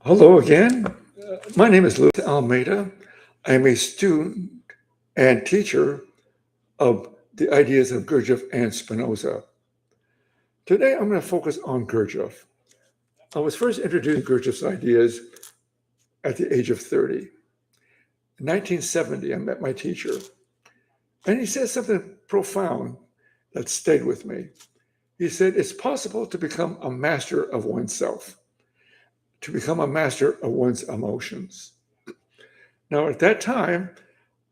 Hello again. My name is Luis Almeida. I'm a student and teacher of the ideas of Gurdjieff and Spinoza. Today I'm going to focus on Gurdjieff. I was first introduced to Gurdjieff's ideas at the age of 30. In 1970, I met my teacher, and he said something profound that stayed with me. He said, it's possible to become a master of oneself, to become a master of one's emotions. Now, at that time,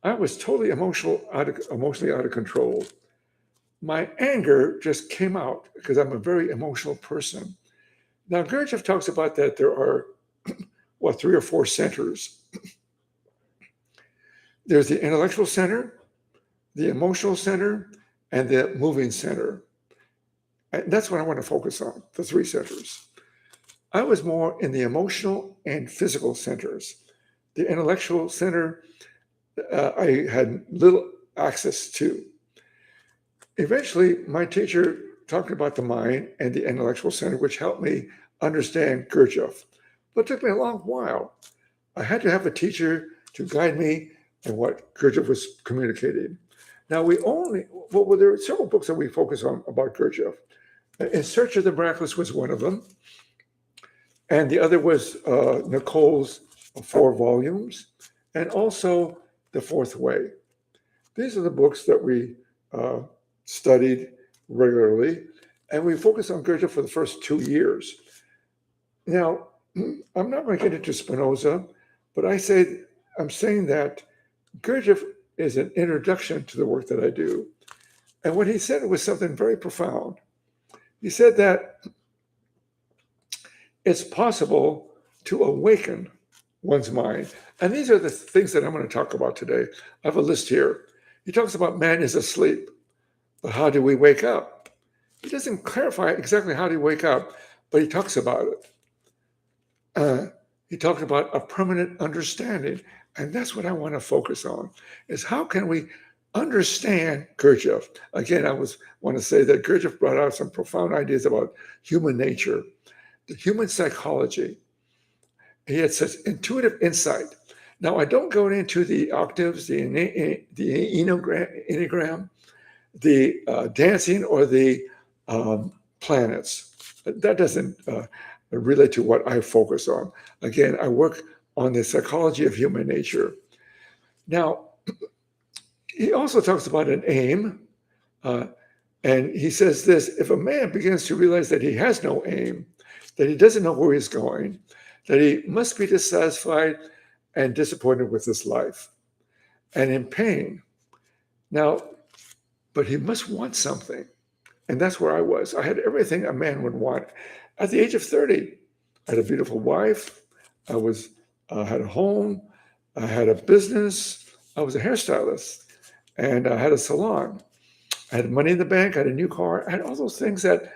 I was totally emotionally out of control. My anger just came out because I'm a very emotional person. Now, Gurdjieff talks about that there are, 3 or 4 centers. There's the intellectual center, the emotional center, and the moving center. And that's what I want to focus on, the 3 centers. I was more in the emotional and physical centers. The intellectual center, I had little access to. Eventually, my teacher talked about the mind and the intellectual center, which helped me understand Gurdjieff. But it took me a long while. I had to have a teacher to guide me in what Gurdjieff was communicating. Now, there are several books that we focus on about Gurdjieff. In Search of the Miraculous was one of them. And the other was Nicole's 4 volumes, and also The Fourth Way. These are the books that we studied regularly, and we focused on Gurdjieff for the first 2 years. Now, I'm not going to get into Spinoza, but I'm saying that Gurdjieff is an introduction to the work that I do. And what he said was something very profound. He said that it's possible to awaken one's mind. And these are the things that I'm going to talk about today. I have a list here. He talks about man is asleep, but how do we wake up? He doesn't clarify exactly how do you wake up, but he talks about it. He talked about a permanent understanding, and that's what I want to focus on, is how can we understand Gurdjieff? Again, want to say that Gurdjieff brought out some profound ideas about human nature, the human psychology. He had such intuitive insight. Now, I don't go into the octaves, the enneagram, the dancing, or the planets. That doesn't relate to what I focus on. Again, I work on the psychology of human nature. Now, he also talks about an aim, and he says this: if a man begins to realize that he has no aim, that he doesn't know where he's going, that he must be dissatisfied and disappointed with his life and in pain. Now, but he must want something. And that's where I was. I had everything a man would want. At the age of 30, I had a beautiful wife. I had a home. I had a business. I was a hairstylist, and I had a salon. I had money in the bank. I had a new car. I had all those things that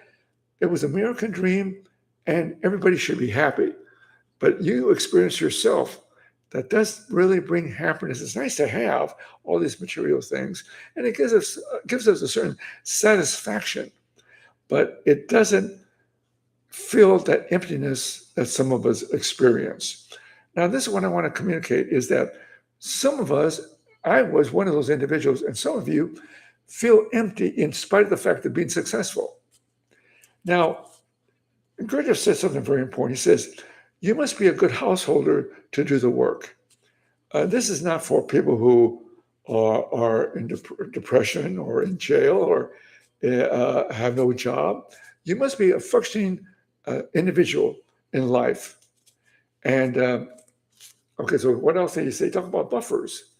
it was an American dream, and everybody should be happy. But you experience yourself, that does really bring happiness. It's nice to have all these material things, and it gives us a certain satisfaction, but it doesn't fill that emptiness that some of us experience. Now, this is what I want to communicate, is that some of us, I was one of those individuals, and some of you feel empty in spite of the fact of being successful. Now, Gurdjieff says something very important. He says, you must be a good householder to do the work. This is not for people who are in depression or in jail or have no job. You must be a functioning individual in life. And okay, so what else did he say? Talk about buffers.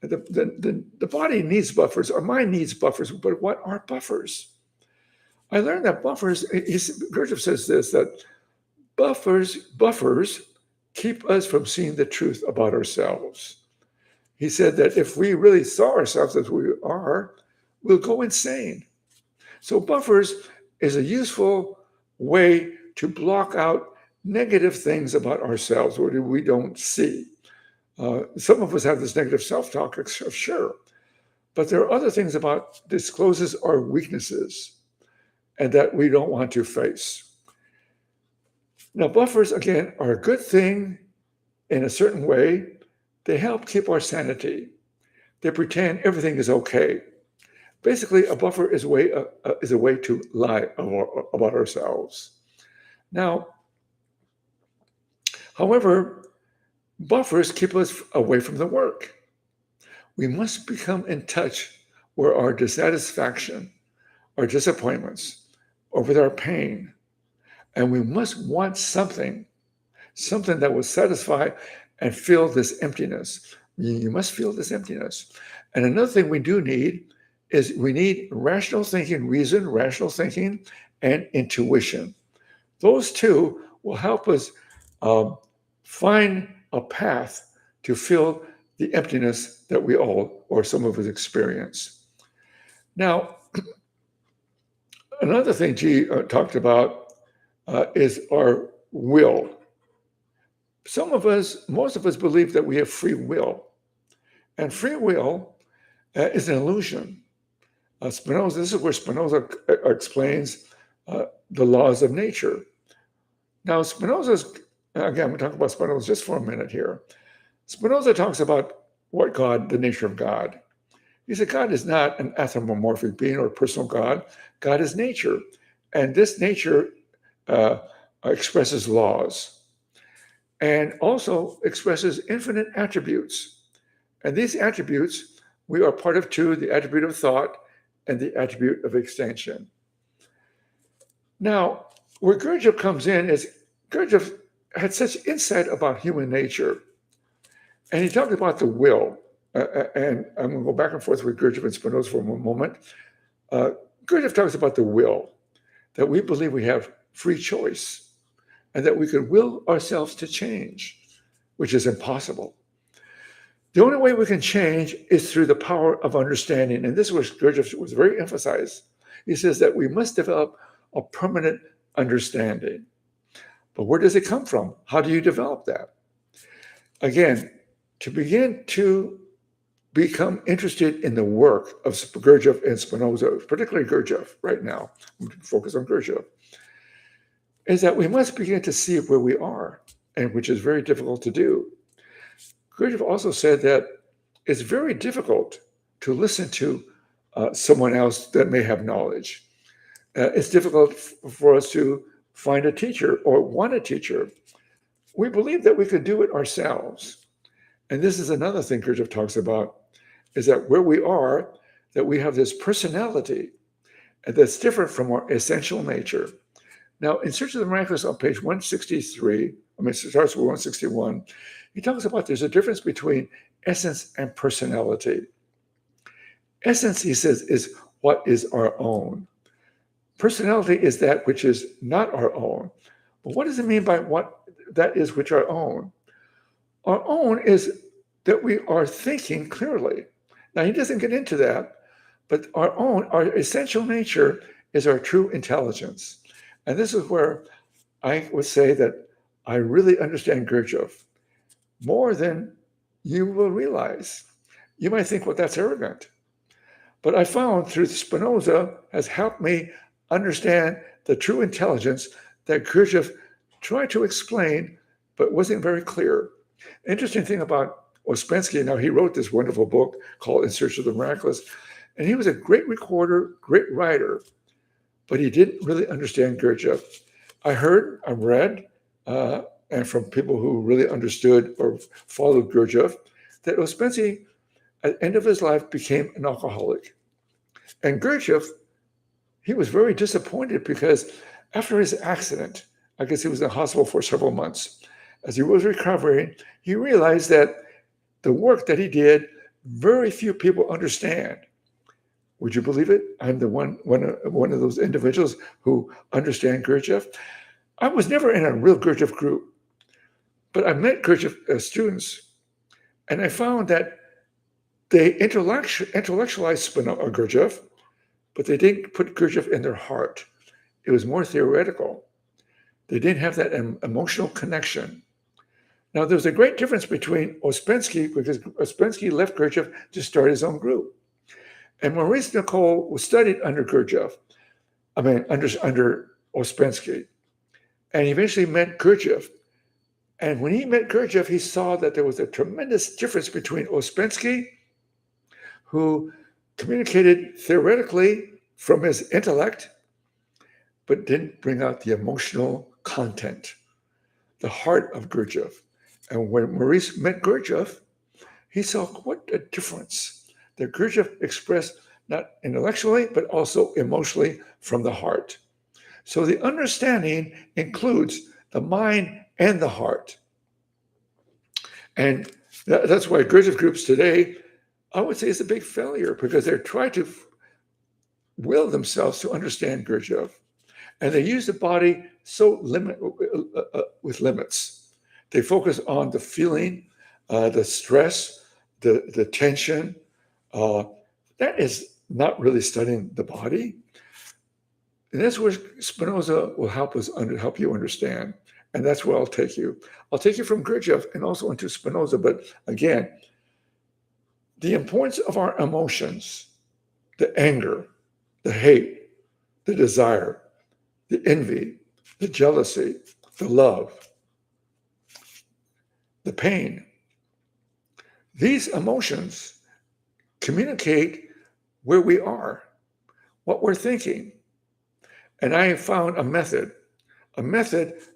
The body needs buffers. Our mind needs buffers. But what are buffers? I learned that buffers, Gurdjieff says this, that buffers keep us from seeing the truth about ourselves. He said that if we really saw ourselves as we are, we'll go insane. So buffers is a useful way to block out negative things about ourselves or that we don't see. Some of us have this negative self-talk, sure, but there are other things about discloses our weaknesses and that we don't want to face. Now, buffers, again, are a good thing in a certain way. They help keep our sanity. They pretend everything is okay. Basically, a buffer is a way to lie about ourselves. Now, however, buffers keep us away from the work. We must become in touch with our dissatisfaction, our disappointments, or with our pain. And we must want something that will satisfy and fill this emptiness. You must feel this emptiness. And another thing we do need is we need rational thinking, reason, rational thinking, and intuition. Those two will help us find a path to fill the emptiness that we all, or some of us, experience. Now, another thing G talked about is our will. Most of us believe that we have free will. And free will is an illusion. Spinoza, this is where Spinoza explains the laws of nature. Now, Spinoza's, again, we're talking about Spinoza just for a minute here. Spinoza talks about what God, the nature of God. He said God is not an anthropomorphic being or a personal God. God is nature. And this nature expresses laws and also expresses infinite attributes. And these attributes, we are part of two, the attribute of thought and the attribute of extension. Now, where Gurdjieff comes in is Gurdjieff had such insight about human nature. And he talked about the will. And I'm going to go back and forth with Gurdjieff and Spinoza for a moment. Gurdjieff talks about the will, that we believe we have free choice and that we could will ourselves to change, which is impossible. The only way we can change is through the power of understanding. And this was Gurdjieff was very emphasized. He says that we must develop a permanent understanding. But where does it come from? How do you develop that? Again, to begin to become interested in the work of Gurdjieff and Spinoza, particularly Gurdjieff right now, I'm going to focus on Gurdjieff, is that we must begin to see where we are, and which is very difficult to do. Gurdjieff also said that it's very difficult to listen to someone else that may have knowledge. It's difficult for us to find a teacher or want a teacher. We believe that we could do it ourselves. And this is another thing Gurdjieff talks about, is that where we are, that we have this personality that's different from our essential nature. Now, in Search of the Miraculous on page 163, it starts with 161, he talks about there's a difference between essence and personality. Essence, he says, is what is our own. Personality is that which is not our own. But what does it mean by what that is which our own? Our own is that we are thinking clearly. Now, he doesn't get into that, but our essential nature is our true intelligence. And this is where I would say that I really understand Gurdjieff more than you will realize. You might think, well, that's arrogant. But I found through Spinoza has helped me understand the true intelligence that Gurdjieff tried to explain, but wasn't very clear. Interesting thing about Ouspensky, now he wrote this wonderful book called In Search of the Miraculous, and he was a great recorder, great writer, but he didn't really understand Gurdjieff. I read, and from people who really understood or followed Gurdjieff, that Ouspensky, at the end of his life, became an alcoholic. And Gurdjieff, he was very disappointed because after his accident, I guess he was in the hospital for several months. As he was recovering, he realized that the work that he did, very few people understand. Would you believe it? I'm the one of those individuals who understand Gurdjieff. I was never in a real Gurdjieff group, but I met Gurdjieff students, and I found that they intellectualized Gurdjieff, but they didn't put Gurdjieff in their heart. It was more theoretical. They didn't have that emotional connection. Now, there's a great difference between Ouspensky, because Ouspensky left Gurdjieff to start his own group. And Maurice Nicole was studied under Gurdjieff, under Ouspensky. And he eventually met Gurdjieff. And when he met Gurdjieff, he saw that there was a tremendous difference between Ouspensky, who communicated theoretically from his intellect, but didn't bring out the emotional content, the heart of Gurdjieff. And when Maurice met Gurdjieff, he saw what a difference that Gurdjieff expressed not intellectually, but also emotionally from the heart. So the understanding includes the mind and the heart. And that's why Gurdjieff groups today, I would say, is a big failure because they're trying to will themselves to understand Gurdjieff. And they use the body with limits. They focus on the feeling, the stress, the tension. That is not really studying the body. And that's where Spinoza will help you understand. And that's where I'll take you. I'll take you from Gurdjieff and also into Spinoza. But again, the importance of our emotions, the anger, the hate, the desire, the envy, the jealousy, the love, the pain. These emotions communicate where we are, what we're thinking. And I have found a method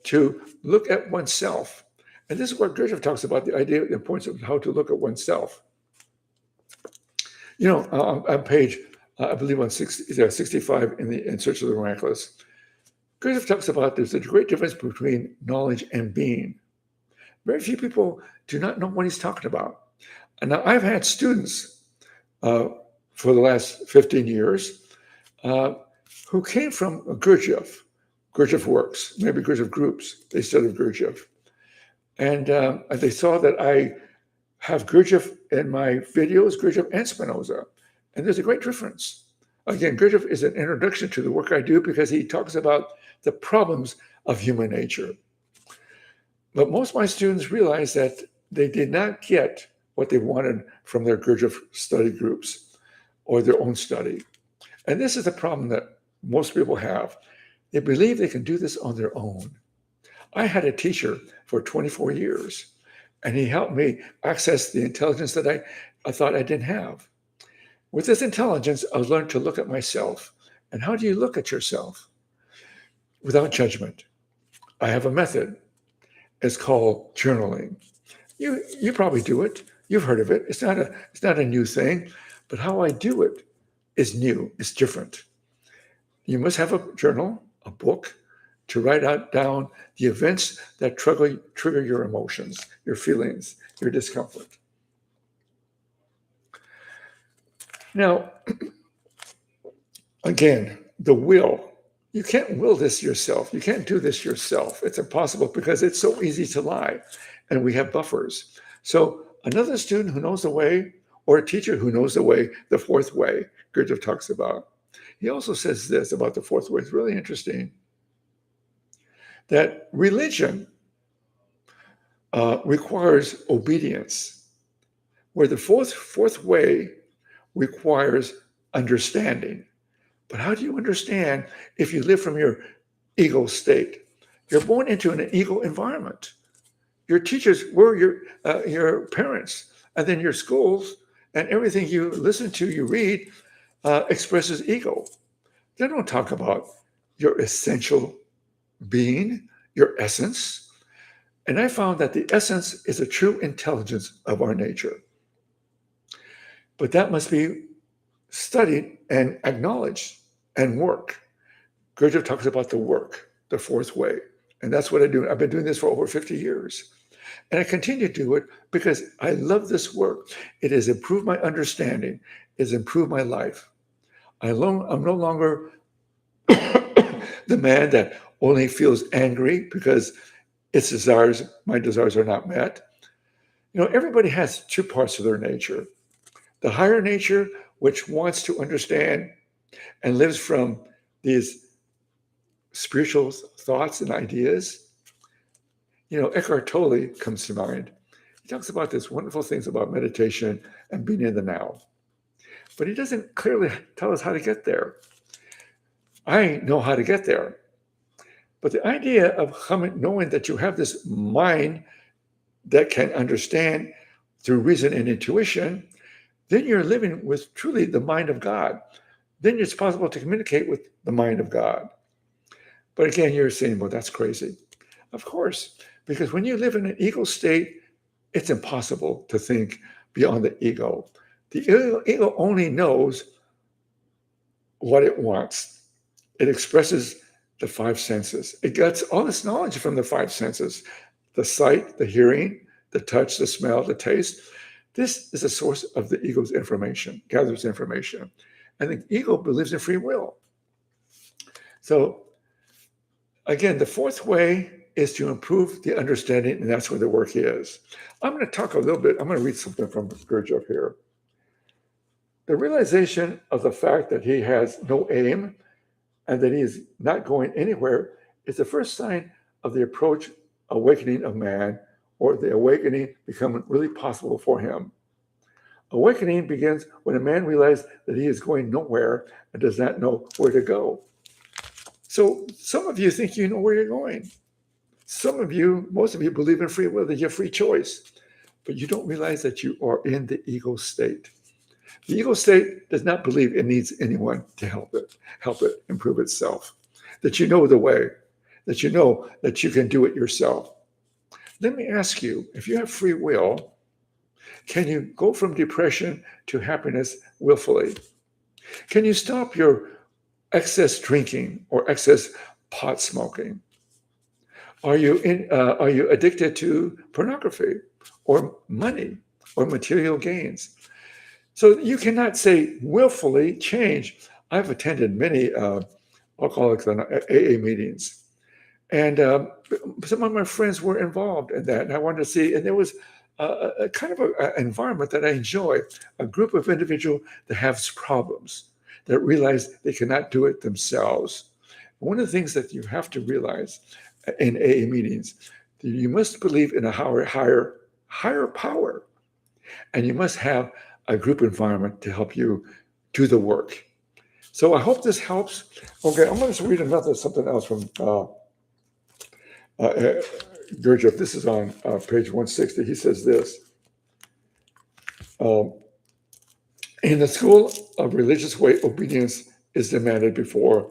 to look at oneself. And this is what Gurdjieff talks about, the idea, the importance of how to look at oneself. You know, on page, I believe on 65 in Search of the Miraculous, Gurdjieff talks about there's a great difference between knowledge and being. Very few people do not know what he's talking about. And now I've had students for the last 15 years who came from Gurdjieff works, maybe Gurdjieff groups. They studied Gurdjieff. And they saw that I have Gurdjieff in my videos, Gurdjieff and Spinoza. And there's a great difference. Again, Gurdjieff is an introduction to the work I do because he talks about the problems of human nature. But most of my students realize that they did not get what they wanted from their Gurdjieff study groups or their own study. And this is the problem that most people have. They believe they can do this on their own. I had a teacher for 24 years, and he helped me access the intelligence that I thought I didn't have. With this intelligence, I learned to look at myself. And how do you look at yourself? Without judgment. I have a method. It's called journaling. You probably do it. You've heard of it. It's not a new thing, but how I do it is new. It's different. You must have a journal, a book, to write down the events that trigger your emotions, your feelings, your discomfort. Now, again, the will. You can't will this yourself. You can't do this yourself. It's impossible because it's so easy to lie, and we have buffers. So another student who knows the way, or a teacher who knows the way, the fourth way, Gurdjieff talks about. He also says this about the fourth way. It's really interesting. That religion requires obedience, where the fourth way requires understanding. But how do you understand if you live from your ego state? You're born into an ego environment. Your teachers were your parents, and then your schools and everything you listen to, you read, expresses ego. They don't talk about your essential being, your essence. And I found that the essence is a true intelligence of our nature. But that must be studied and acknowledged and work. Gurdjieff talks about the work, the fourth way. And that's what I do. I've been doing this for over 50 years. And I continue to do it because I love this work. It has improved my understanding. It has improved my life. I'm no longer the man that only feels angry because my desires are not met. You know, everybody has two parts of their nature. The higher nature, which wants to understand and lives from these spiritual thoughts and ideas. You know, Eckhart Tolle comes to mind. He talks about these wonderful things about meditation and being in the now. But he doesn't clearly tell us how to get there. I know how to get there. But the idea of knowing that you have this mind that can understand through reason and intuition, then you're living with truly the mind of God. Then it's possible to communicate with the mind of God. But again, you're saying, well, that's crazy. Of course, because when you live in an ego state, it's impossible to think beyond the ego. The ego only knows what it wants. It expresses the five senses. It gets all its knowledge from the five senses: the sight, the hearing, the touch, the smell, the taste. This is a source of the ego's information, gathers information. And the ego believes in free will. So again, the fourth way is to improve the understanding, and that's where the work is. I'm going to talk a little bit. I'm going to read something from Gurdjieff here. The realization of the fact that he has no aim and that he is not going anywhere is the first sign of the approach awakening of man, or the awakening becoming really possible for him. Awakening begins when a man realizes that he is going nowhere and does not know where to go. So some of you think you know where you're going. Some of you, most of you, believe in free will, that you have free choice, but you don't realize that you are in the ego state. The ego state does not believe it needs anyone to help it improve itself, that you know the way, that you know that you can do it yourself. Let me ask you, if you have free will, can you go from depression to happiness willfully? Can you stop your excess drinking or excess pot smoking? Are you addicted to pornography or money or material gains? So you cannot say willfully change. I've attended many Alcoholics and AA meetings, and some of my friends were involved in that, and I wanted to see. And there was a kind of an environment that I enjoy, a group of individuals that have problems, that realize they cannot do it themselves. One of the things that you have to realize in AA meetings, you must believe in a higher power, and you must have a group environment to help you do the work. So I hope this helps. Okay, I'm going to read something else from Gurdjieff. This is on page 160. He says this: in the school of religious way, obedience is demanded before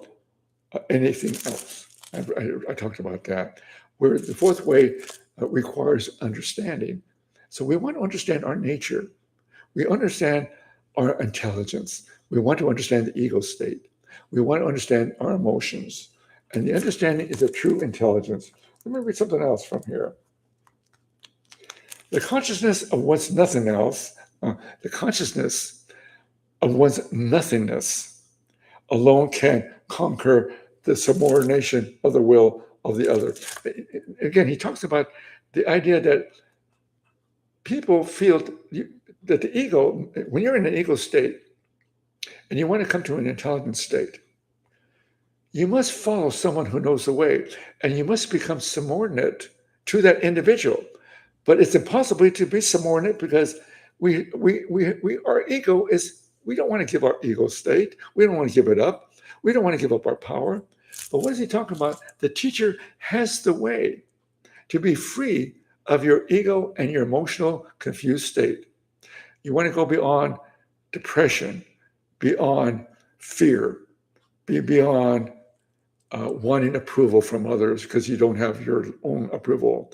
anything else. I talked about that. Where the fourth way requires understanding. So we want to understand our nature. We understand our intelligence. We want to understand the ego state. We want to understand our emotions. And the understanding is a true intelligence. Let me read something else from here. The consciousness of one's nothing else, the consciousness of one's nothingness alone can conquer the subordination of the will of the other. Again, he talks about the idea that people feel that the ego, when you're in an ego state and you want to come to an intelligent state, you must follow someone who knows the way, and you must become subordinate to that individual. But it's impossible to be subordinate because our ego is, we don't want to give our ego state. We don't want to give it up. We don't want to give up our power. But what is he talking about? The teacher has the way to be free of your ego and your emotional confused state. You want to go beyond depression, beyond fear, beyond wanting approval from others because you don't have your own approval.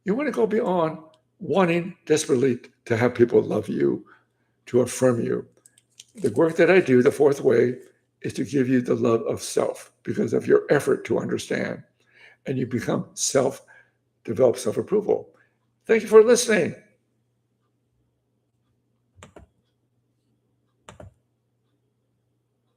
You want to go beyond wanting desperately to have people love you, to affirm you. The work that I do, the fourth way, is to give you the love of self because of your effort to understand. And you become develop self-approval. Thank you for listening.